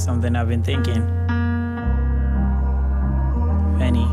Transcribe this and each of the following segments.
Something I've been thinking. Penny.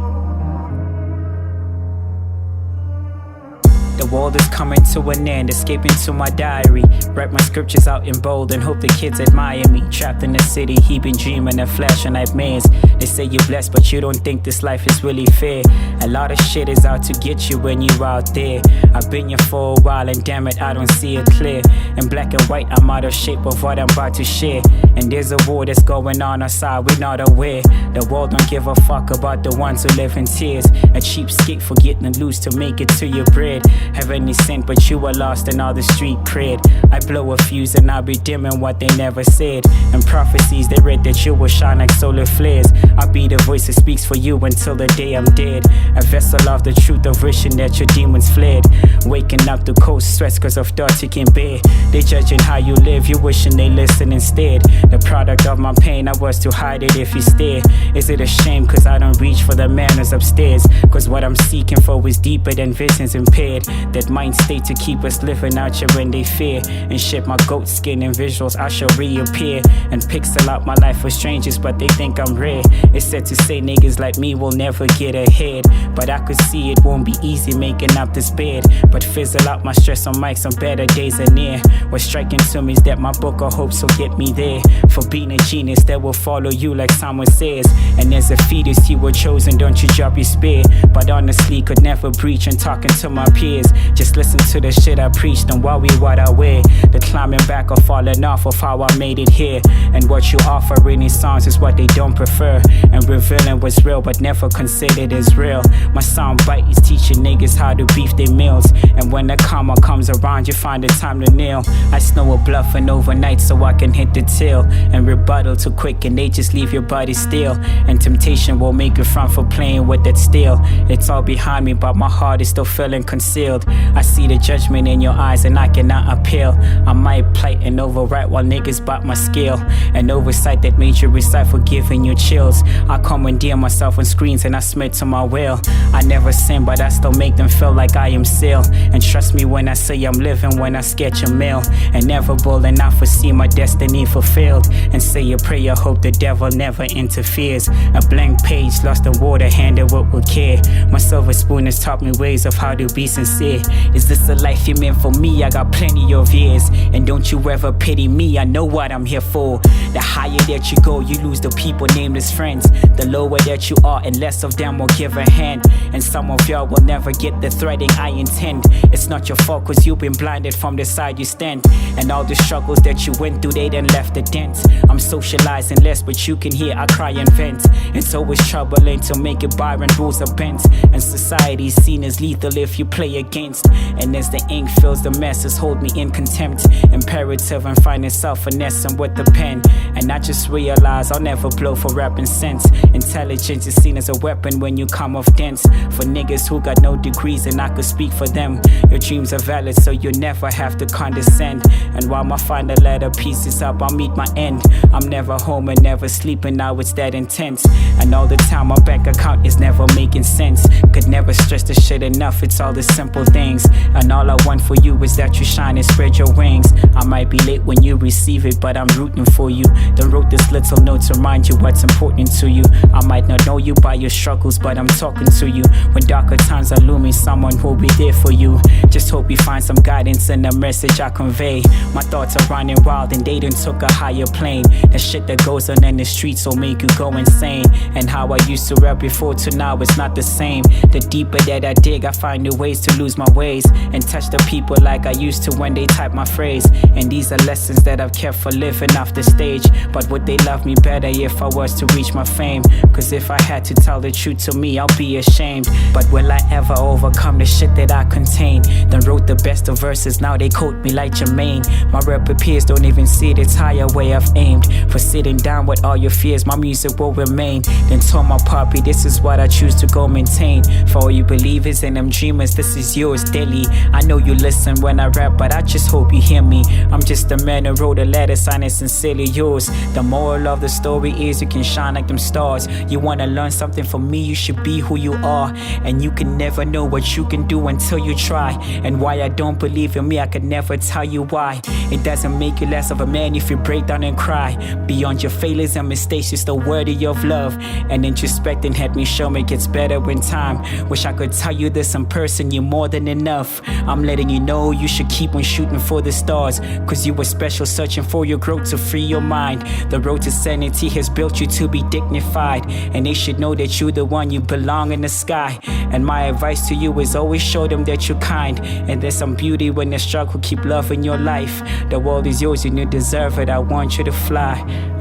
The world is coming to an end, escaping to my diary. Write my scriptures out in bold and hope the kids admire me. Trapped in the city, heaping dreaming of flashing nightmares. They say you're blessed, but you don't think this life is really fair. A lot of shit is out to get you when you're out there. I've been here for a while and damn it, I don't see it clear. In black and white, I'm out of shape of what I'm about to share. And there's a war that's going on outside, we're not aware. The world don't give a fuck about the ones who live in tears. A cheapskate for getting loose to make it to your bread. Have any sin, but you are lost in all the street cred. I blow a fuse and I'll be dimming what they never said. And prophecies, they read that you will shine like solar flares. I'll be the voice that speaks for you until the day I'm dead. A vessel of the truth of wishing that your demons fled. Waking up to cold sweats cause of thoughts you can't bear. They judging how you live, you wishing they listen instead. The product of my pain, I was to hide it if you stare. Is it a shame cause I don't reach for the manners upstairs? Cause what I'm seeking for is deeper than visions impaired. That mind state to keep us living out here when they fear. And shit my goat skin and visuals I shall reappear. And pixel out my life for strangers but they think I'm rare. It's said to say niggas like me will never get ahead. But I could see it won't be easy making up this bed. But fizzle out my stress on mics, some better days are near. What's striking to me is that my book of hopes will get me there. For being a genius that will follow you like someone says. And as a fetus you were chosen, don't you drop your spear. But honestly could never breach and talking to my peers. Just listen to the shit I preached and worry what I wear. The climbing back or falling off of how I made it here. And what you offer in these songs is what they don't prefer. And revealing what's real but never considered as real. My sound bite is teaching niggas how to beef their meals. And when the karma comes around you find the time to kneel. I snow a bluffing overnight so I can hit the till. And rebuttal too quick and they just leave your body still. And temptation will make you front for playing with that steel. It's all behind me but my heart is still feeling concealed. I see the judgment in your eyes and I cannot appeal. I might plight and overwrite while niggas bought my skill. An oversight that made you recite for giving you chills. I commandeer myself on screens and I submit to my will. I never sin but I still make them feel like I am still. And trust me when I say I'm living when I sketch a meal. And never bold and I foresee my destiny fulfilled. And say a prayer, hope the devil never interferes. A blank page lost in water, handed what will care. My silver spoon has taught me ways of how to be sincere. Is this a life you meant for me? I got plenty of years. And don't you ever pity me, I know what I'm here for. The higher that you go, you lose the people named as friends. The lower that you are and less of them will give a hand. And some of y'all will never get the threading I intend. It's not your fault cause you've been blinded from the side you stand. And all the struggles that you went through, they done left a dent. I'm socializing less but you can hear I cry and vent. It's always troubling to make it Byron rules are bent. And society's seen as lethal if you play against. And as the ink fills the messes, hold me in contempt. Imperative and finding self-finessing with the pen. And I just realize I'll never blow for rapping sense. Intelligence is seen as a weapon when you come off dense. For niggas who got no degrees and I could speak for them. Your dreams are valid so you never have to condescend. And while my final letter pieces up, I'll meet my end. I'm never home and never sleeping, now it's that intense. And all the time my bank account is never making sense. Could never stress the shit enough, it's all the simple things. And all I want for you is that you shine and spread your wings. I might be late when you receive it, but I'm rooting for you. Then wrote this little note to remind you what's important to you. I might not know you by your struggles, but I'm talking to you. When darker times are looming, someone will be there for you. Just hope you find some guidance in the message I convey. My thoughts are running wild and they done took a higher plane. The shit that goes on in the streets will make you go insane. And how I used to rap before to now is not the same. The deeper that I dig, I find new ways to lose my ways. And touch the people like I used to when they type my phrase. And these are lessons that I've kept for living off the stage. But would they love me better if I was to reach my fame? Cause if I had to tell the truth to me, I'll be ashamed. But will I ever overcome the shit that I contain? Then wrote the best of verses, now they quote me like Jermaine. My rap peers don't even see the higher way I've aimed. For sitting down with all your fears, my music will remain. Then told my puppy, this is what I choose to go maintain. For all you believers and them dreamers, this is yours. yours daily. I know you listen when I rap, but I just hope you hear me. I'm just a man who wrote a letter, signed it sincerely yours. The moral of the story is you can shine like them stars. You wanna learn something from me, you should be who you are. And you can never know what you can do until you try. And why I don't believe in me, I could never tell you why. It doesn't make you less of a man if you break down and cry. Beyond your failures and mistakes, you're still worthy of love. And introspecting had me show me it gets better in time. Wish I could tell you this in person, you're more than enough. I'm letting you know you should keep on shooting for the stars, cause you were special, searching for your growth to free your mind. The road to sanity has built you to be dignified, and they should know that you're the one, you belong in the sky. And my advice to you is always show them that you're kind, and there's some beauty when they struggle, keep loving your life. The world is yours and you deserve it. I want you to fly,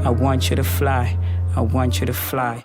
I want you to fly, I want you to fly.